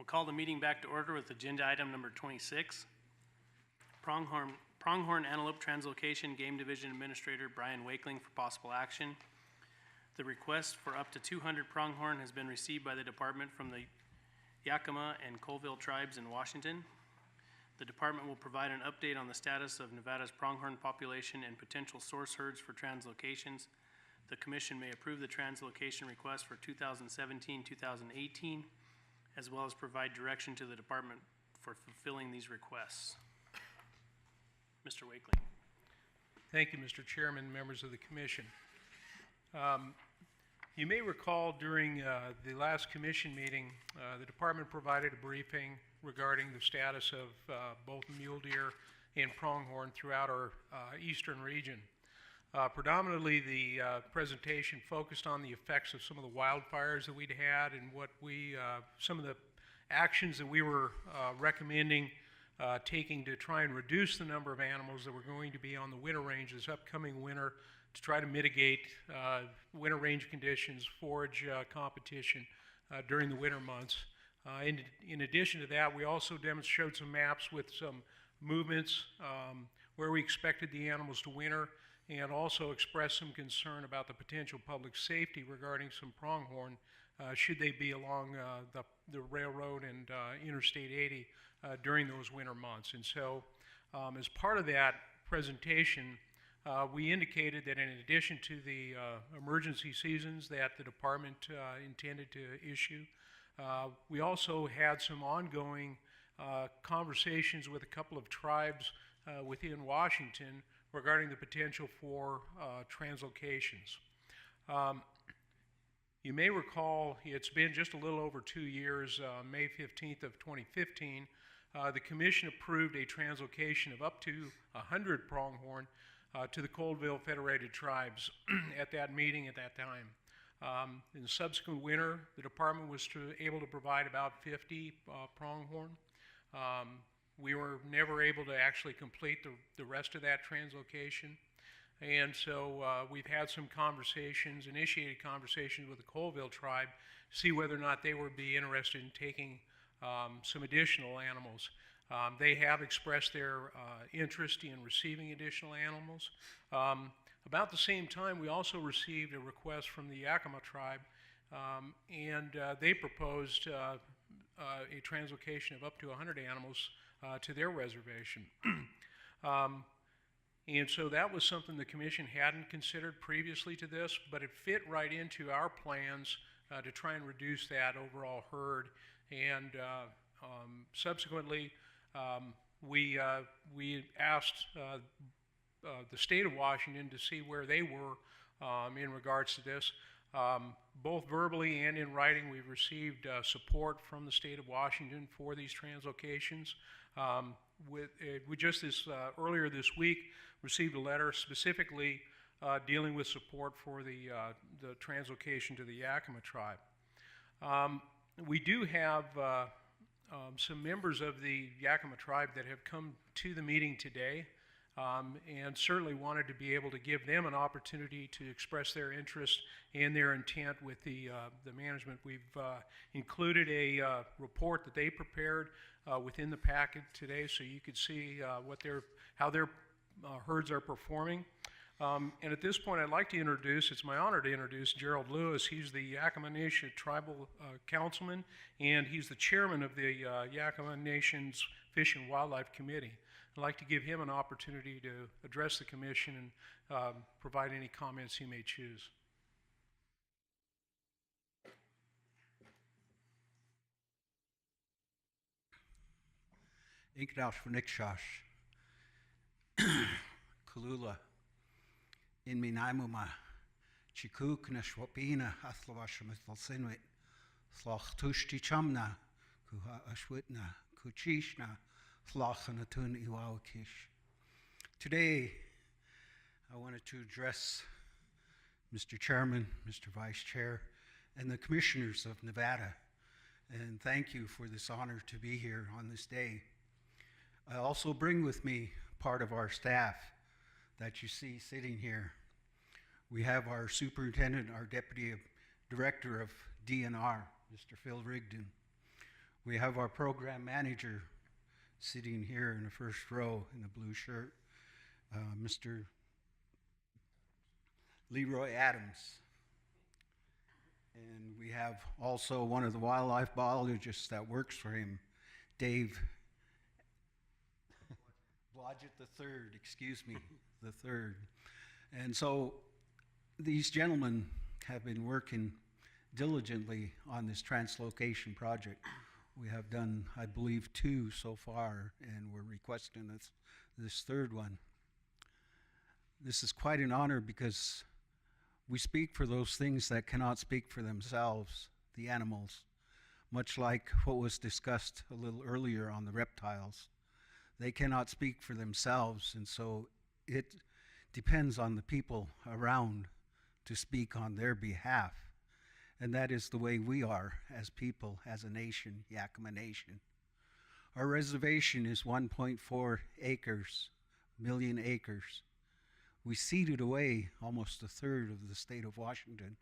We'll call the meeting back to order with agenda item number 26. Pronghorn Antelope Translocation Game Division Administrator Brian Wakeling for possible action. The request for up to 200 pronghorn has been received by the department from the Yakima and Colville tribes in Washington. The department will provide an update on the status of Nevada's pronghorn population and potential source herds for translocations. The commission may approve the translocation request for 2017-2018, as well as provide direction to the department for fulfilling these requests. Mr. Wakeling. Thank you, Mr. Chairman, members of the commission. You may recall during the last commission meeting, the department provided a briefing regarding the status of both mule deer and pronghorn throughout our eastern region. Predominantly, the presentation focused on the effects of some of the wildfires that we'd had and what some of the actions that we were recommending taking to try and reduce the number of animals that were going to be on the winter range this upcoming winter, to try to mitigate winter range conditions, forage competition during the winter months. In addition to that, we also showed some maps with some movements where we expected the animals to winter, and also expressed some concern about the potential public safety regarding some pronghorn should they be along the railroad and Interstate 80 during those winter months. And so as part of that presentation, we indicated that in addition to the emergency seasons that the department intended to issue, we also had some ongoing conversations with a couple of tribes within Washington regarding the potential for translocations. You may recall it's been just a little over 2 years, May 15th of 2015, the commission approved a translocation of up to 100 pronghorn to the Colville Federated Tribes at that meeting at that time. In the subsequent winter, the department was able to provide about 50 pronghorn. We were never able to actually complete the rest of that translocation. And so we've had some conversations, initiated conversations with the Colville tribe, to see whether or not they would be interested in taking some additional animals. They have expressed their interest in receiving additional animals. About the same time, we also received a request from the Yakima tribe, and they proposed a translocation of up to 100 animals to their reservation. And so that was something the commission hadn't considered previously to this, but it fit right into our plans to try and reduce that overall herd. And subsequently, we asked the state of Washington to see where they were in regards to this. Both verbally and in writing, we've received support from the state of Washington for these translocations. We just earlier this week received a letter specifically dealing with support for the translocation to the Yakima tribe. We do have some members of the Yakima tribe that have come to the meeting today, and certainly wanted to be able to give them an opportunity to express their interest and their intent with the management. We've included a report that they prepared within the packet today, so you could see how their herds are performing. And at this point, I'd like to introduce, it's my honor to introduce Gerald Lewis. He's the Yakima Nation Tribal Councilman, and he's the chairman of the Yakima Nation's Fish and Wildlife Committee. I'd like to give him an opportunity to address the commission and provide any comments he may choose. Inkdash Vanikshash Kalula in Minaimuma Chikukna Shwapina Aslawashamital Sinwit Slach Tushti Chamna Kuha Ashwitna Kuchishna Slachanatun Iwawakish. Today I wanted to address Mr. Chairman, Mr. Vice Chair, and the Commissioners of Nevada, and thank you for this honor to be here on this day. I also bring with me part of our staff that you see sitting here. We have our superintendent, our deputy director of DNR, Mr. Phil Rigdon. We have our program manager sitting here in the first row in the blue shirt, Mr. Leroy Adams. And we have also one of the wildlife biologists that works for him, Dave Blodgett the third. And so these gentlemen have been working diligently on this translocation project. We have done, I believe, 2 so far, and we're requesting this third one. This is quite an honor because we speak for those things that cannot speak for themselves, the animals, much like what was discussed a little earlier on the reptiles. They cannot speak for themselves, and so it depends on the people around to speak on their behalf. And that is the way we are as people, as a nation, Yakima Nation. Our reservation is 1.4 million acres. We ceded away almost a third of the state of Washington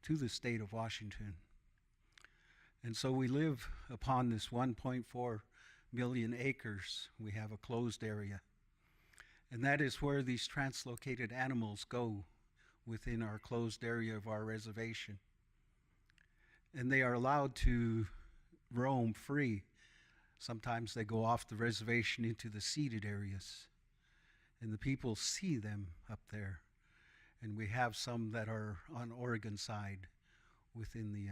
to the state of Washington. And so we live upon this 1.4 million acres. We have a closed area. And that is where these translocated animals go within our closed area of our reservation. And they are allowed to roam free. Sometimes they go off the reservation into the ceded areas. And the people see them up there. And we have some that are on Oregon side within the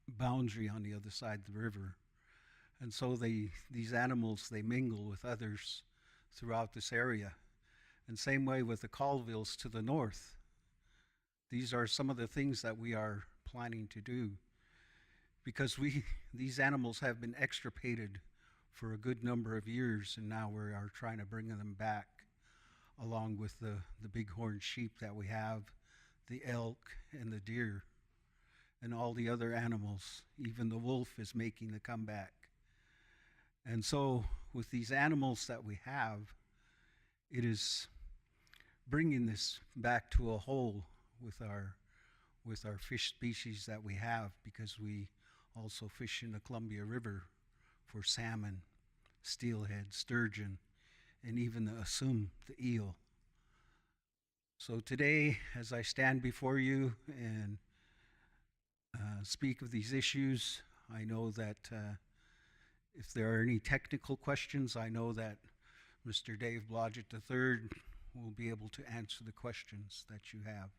boundary on the other side of the river. And so these animals, they mingle with others throughout this area. And same way with the Colvilles to the north. These are some of the things that we are planning to do, because these animals have been extirpated for a good number of years, and now we are trying to bring them back, along with the bighorn sheep that we have, the elk and the deer, and all the other animals. Even the wolf is making the comeback. And so with these animals that we have, it is bringing this back to a whole with our fish species that we have, because we also fish in the Columbia River for salmon, steelhead, sturgeon, and even the assume, the eel. So today, as I stand before you and speak of these issues, I know that if there are any technical questions, I know that Mr. Dave Blodgett III will be able to answer the questions that you have.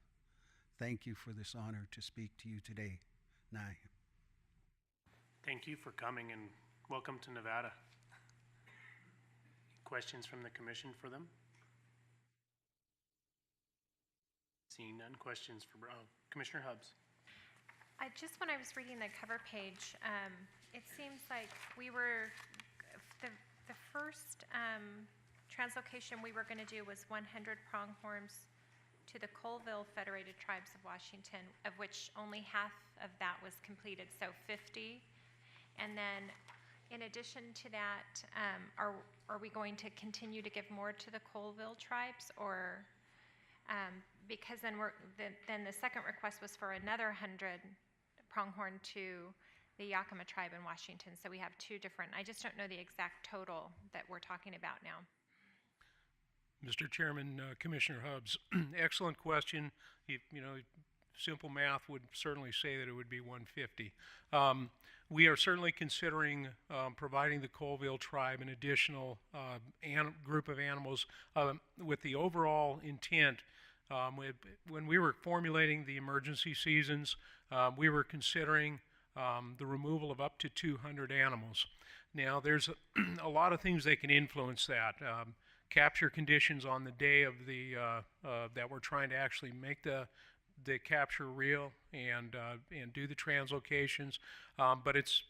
Thank you for this honor to speak to you today. Nai. Thank you for coming, and welcome to Nevada. Questions from the commission for them? Seeing none. Questions for Commissioner Hubbs. When I was reading the cover page, it seems like we were, the first translocation we were going to do was 100 pronghorns to the Colville Federated Tribes of Washington, of which only half of that was completed, so 50. And then in addition to that, are we going to continue to give more to the Colville tribes, or because then then the second request was for another 100 pronghorn to the Yakima tribe in Washington. So we have 2 different, I just don't know the exact total that we're talking about now. Mr. Chairman, Commissioner Hubbs, excellent question. Simple math would certainly say that it would be 150. We are certainly considering providing the Colville tribe an additional group of animals with the overall intent. When we were formulating the emergency seasons, we were considering the removal of up to 200 animals. Now, there's a lot of things that can influence that. Capture conditions on the day of the that we're trying to actually make the capture real and do the translocations. But it's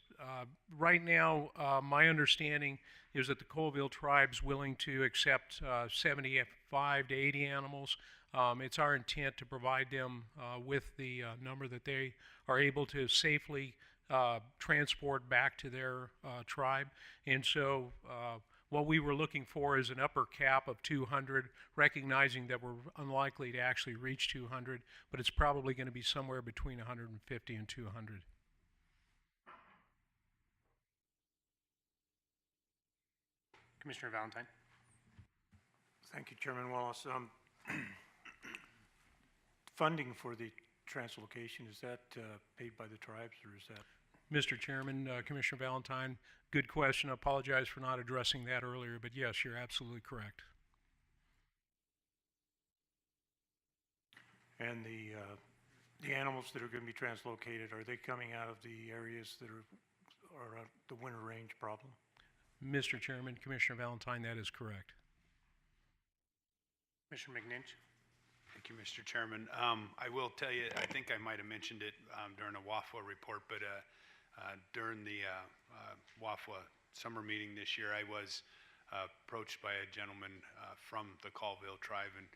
right now my understanding is that the Colville tribe's willing to accept 75 to 80 animals. It's our intent to provide them with the number that they are able to safely transport back to their tribe. And so what we were looking for is an upper cap of 200, recognizing that we're unlikely to actually reach 200, but it's probably going to be somewhere between 150 and 200. Commissioner Valentine. Thank you, Chairman Wallace. Funding for the translocation, is that paid by the tribes, or is that? Mr. Chairman, Commissioner Valentine, good question. I apologize for not addressing that earlier, but yes, you're absolutely correct. And the animals that are going to be translocated, are they coming out of the areas that are the winter range problem? Mr. Chairman, Commissioner Valentine, that is correct. Commissioner McNinch. Thank you, Mr. Chairman. I will tell you, I think I might have mentioned it during a WAFWA report, but during the WAFWA summer meeting this year, I was approached by a gentleman from the Colville tribe, and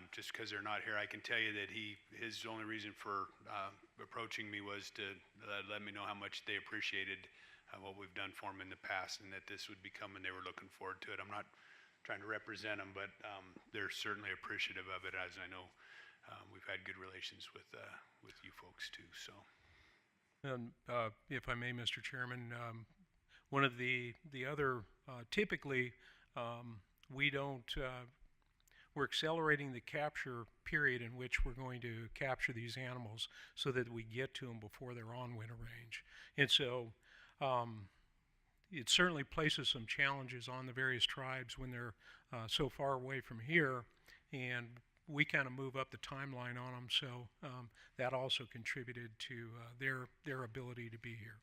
just because they're not here, I can tell you that his only reason for approaching me was to let me know how much they appreciated what we've done for them in the past, and that this would be coming. They were looking forward to it. I'm not trying to represent them, but they're certainly appreciative of it, as I know we've had good relations with you folks too. So, And if I may, Mr. Chairman, one of the other typically we don't. We're accelerating the capture period in which we're going to capture these animals so that we get to them before they're on winter range. And so it certainly places some challenges on the various tribes when they're so far away from here, and we kind of move up the timeline on them, so that also contributed to their ability to be here.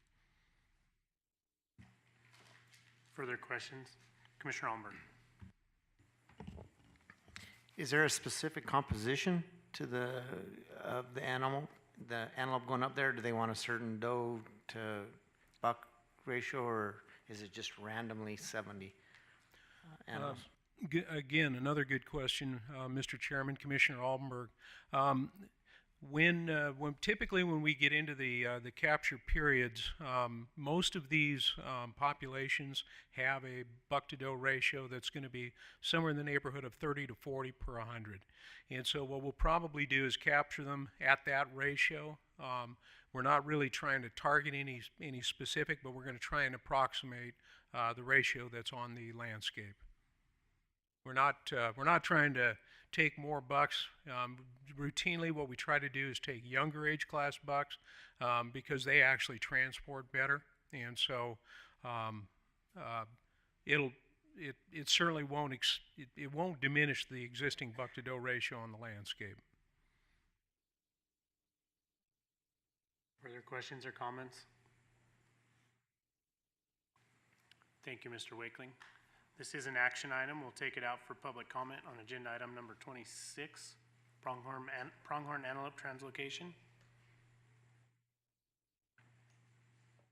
Further questions? Commissioner Allenberg. Is there a specific composition to the animal, the antelope going up there? Do they want a certain doe to buck ratio, or is it just randomly 70 animals? Again, another good question, Mr. Chairman, Commissioner Allenberg. Typically when we get into the capture periods, most of these populations have a buck-to-doe ratio that's going to be somewhere in the neighborhood of 30 to 40 per 100. And so what we'll probably do is capture them at that ratio. We're not really trying to target any specific, but we're going to try and approximate the ratio that's on the landscape. We're not trying to take more bucks. Routinely, what we try to do is take younger age class bucks because they actually transport better, and so it certainly won't it won't diminish the existing buck to doe ratio on the landscape. Further questions or comments? Thank you, Mr. Wakeling. This is an action item. We'll take it out for public comment on agenda item number 26, pronghorn antelope translocation.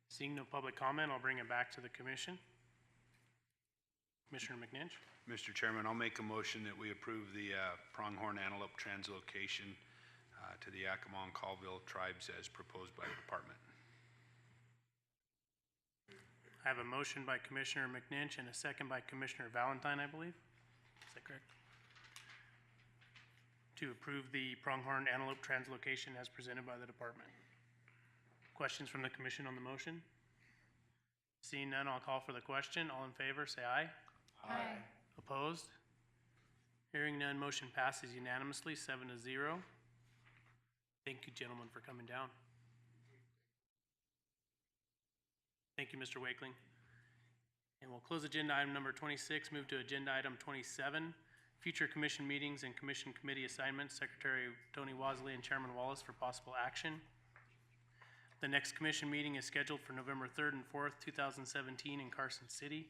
Seeing no public comment, I'll bring it back to the commission. Commissioner McNinch. Mr. Chairman, I'll make a motion that we approve the pronghorn antelope translocation to the Yakima and Colville tribes as proposed by the department. I have a motion by Commissioner McNinch and a second by Commissioner Valentine, I believe. Is that correct? To approve the pronghorn antelope translocation as presented by the department. Questions from the commission on the motion? Seeing none, I'll call for the question. All in favor, say aye. Aye. Opposed? Hearing none, motion passes unanimously, 7-0. Thank you, gentlemen, for coming down. Thank you, Mr. Wakeling. And we'll close agenda item number 26, move to agenda item 27, future commission meetings and commission committee assignments, Secretary Tony Wasley and Chairman Wallace for possible action. The next commission meeting is scheduled for November 3rd and 4th, 2017 in Carson City,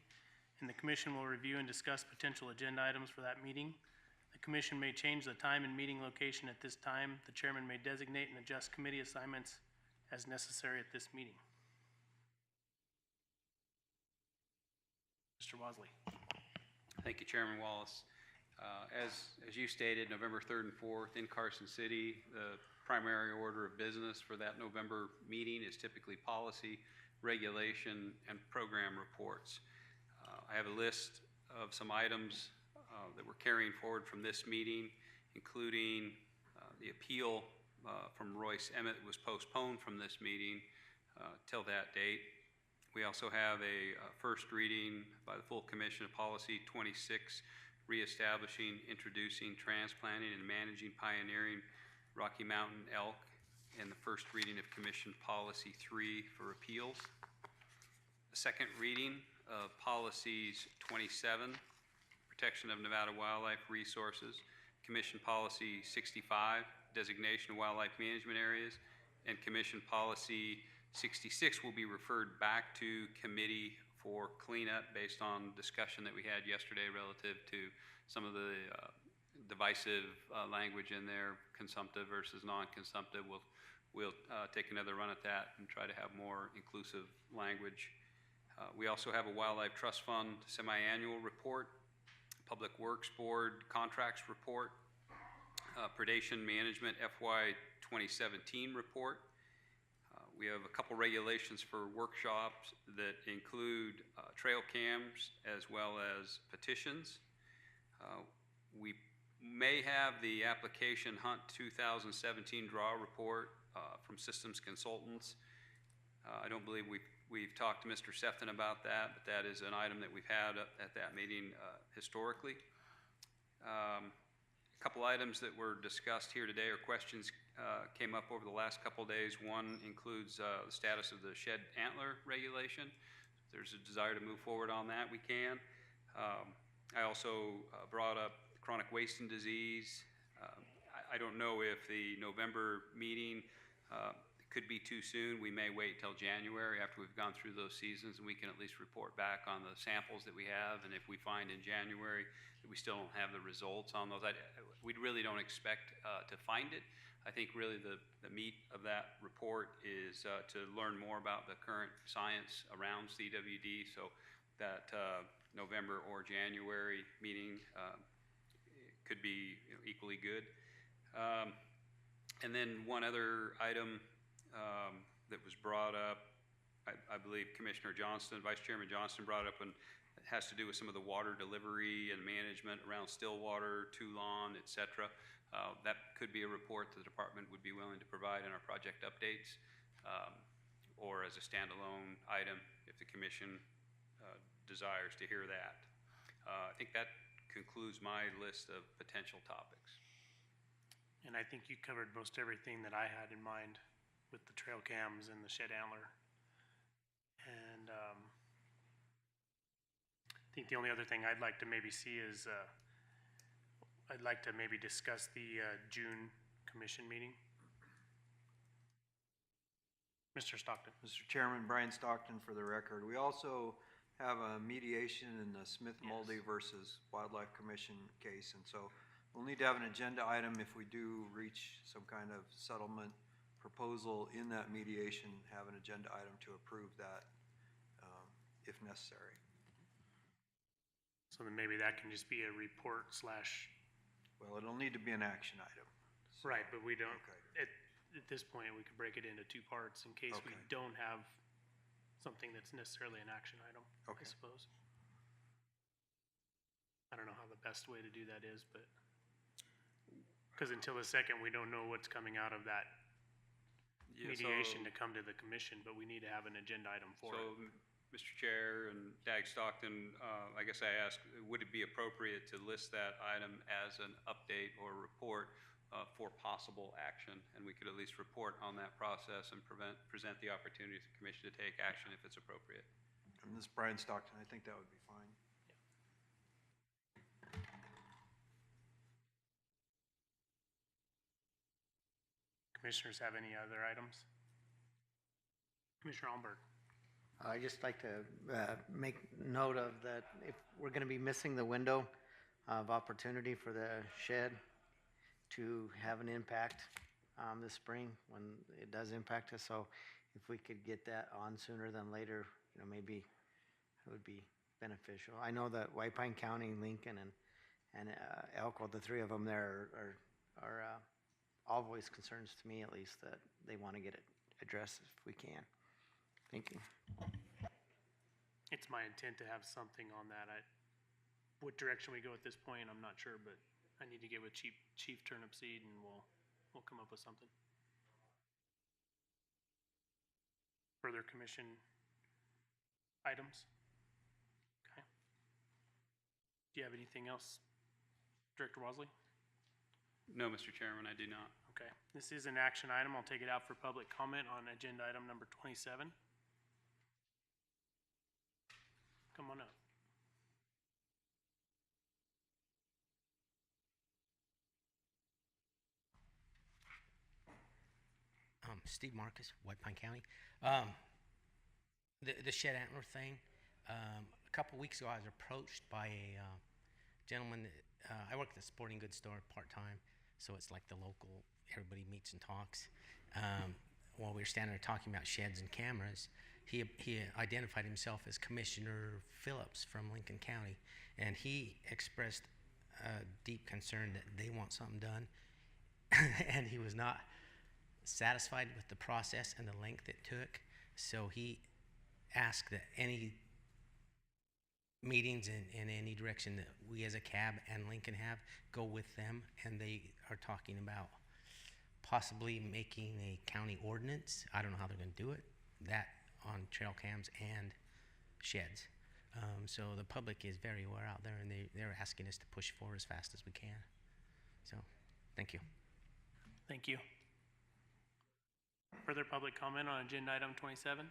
and the commission will review and discuss potential agenda items for that meeting. The commission may change the time and meeting location at this time. The chairman may designate and adjust committee assignments as necessary at this meeting. Mr. Wasley. Thank you, Chairman Wallace. As you stated, November 3rd and 4th in Carson City, the primary order of business for that November meeting is typically policy, regulation, and program reports. I have a list of some items that we're carrying forward from this meeting, including the appeal from Royce Emmett was postponed from this meeting till that date. We also have a first reading by the full commission of Policy 26, reestablishing, introducing, transplanting, and managing pioneering Rocky Mountain elk, and the first reading of Commission Policy 3 for appeals. The second reading of Policies 27, protection of Nevada wildlife resources, Commission Policy 65, designation of wildlife management areas, and Commission Policy 66 will be referred back to committee for cleanup based on discussion that we had yesterday relative to some of the divisive language in there, consumptive versus non-consumptive. We'll take another run at that and try to have more inclusive language. We also have a Wildlife Trust Fund semi-annual report, Public Works Board contracts report, Predation Management FY 2017 report. We have a couple regulations for workshops that include trail cams as well as petitions. We may have the application Hunt 2017 draw report from Systems Consultants. I don't believe we've talked to Mr. Sefton about that, but that is an item that we've had at that meeting historically. A couple items that were discussed here today, or questions came up over the last couple of days. One includes the status of the shed antler regulation. If there's a desire to move forward on that, we can. I also brought up chronic wasting disease. I don't know if the November meeting could be too soon. We may wait till January after we've gone through those seasons, and we can at least report back on the samples that we have. And if we find in January that we still don't have the results on those, we really don't expect to find it. I think really the meat of that report is to learn more about the current science around CWD, so that November or January meeting could be equally good. And then one other item that was brought up, I believe Commissioner Johnston, Vice Chairman Johnston brought it up, and it has to do with some of the water delivery and management around Stillwater, Toulon, et cetera. That could be a report the department would be willing to provide in our project updates, or as a standalone item if the commission desires to hear that. I think that concludes my list of potential topics. And I think you covered most everything that I had in mind with the trail cams and the shed antler. And I think the only other thing I'd like to maybe see is I'd like to maybe discuss the June commission meeting. Mr. Stockton. Mr. Chairman, Brian Stockton for the record. We also have a mediation in the Smith-Moldy versus Wildlife Commission case, and so we'll need to have an agenda item if we do reach some kind of settlement proposal in that mediation, have an agenda item to approve that if necessary. So then maybe that can just be a report slash. Well, it'll need to be an action item. So, Right, but we don't, okay. at this point, we could break it into two parts in case we Okay. don't have something that's necessarily an action item, I Okay. suppose. I don't know how the best way to do that is, but, because until the second, we don't know what's coming out of that mediation to come to the commission, but we need to have an agenda item for it. So, Mr. Chair and Dag Stockton, I guess I ask, would it be appropriate to list that item as an update or report for possible action? And we could at least report on that process and present the opportunity for the commission to take action if it's appropriate. And this is Brian Stockton, I think that would be fine. Commissioners have any other items? Commissioner Alberg. I'd just like to make note of that if we're going to be missing the window of opportunity for the shed to have an impact this spring when it does impact us. So if we could get that on sooner than later, maybe it would be beneficial. I know that White Pine County, Lincoln, and Elko, the three of them there are always concerns to me, at least, that they want to get it addressed if we can. Thank you. It's my intent to have something on that. What direction we go at this point, I'm not sure, but I need to get with Chief Turnipseed and we'll come up with something. Further commission items? Okay. Do you have anything else, Director Wasley? No, Mr. Chairman, I do not. Okay, this is an action item. I'll take it out for public comment on agenda item number 27. Come on up. Steve Marcus, White Pine County. The shed antler thing, a couple weeks ago I was approached by a gentleman that, I work at the sporting goods store part-time, so it's like the local, everybody meets and talks. While we were standing there talking about sheds and cameras, he identified himself as Commissioner Phillips from Lincoln County, and he expressed a deep concern that they want something done, and he was not satisfied with the process and the length it took, so he asked that any meetings in any direction that we as a CAB and Lincoln have, go with them, and they are talking about possibly making a county ordinance. I don't know how they're going to do it, that on trail cams and sheds. So the public is very aware out there, and they're asking us to push forward as fast as we can. So, thank you. Thank you. Further public comment on agenda item 27?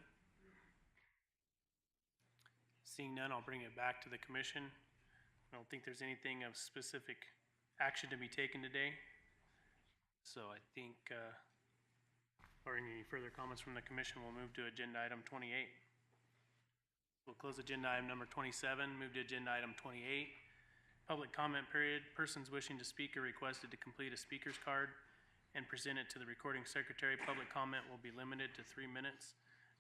Seeing none, I'll bring it back to the commission. I don't think there's anything of specific action to be taken today. So I think, or any further comments from the commission, we'll move to agenda item 28. We'll close agenda item number 27, move to agenda item 28. Public comment period. Persons wishing to speak are requested to complete a speaker's card and present it to the recording secretary. Public comment will be limited to 3 minutes.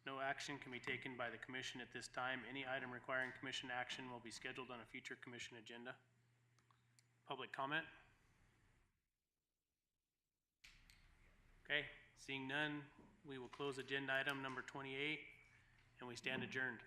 No action can be taken by the commission at this time. Any item requiring commission action will be scheduled on a future commission agenda. Public comment? Okay, seeing none, we will close agenda item number 28, and we stand adjourned.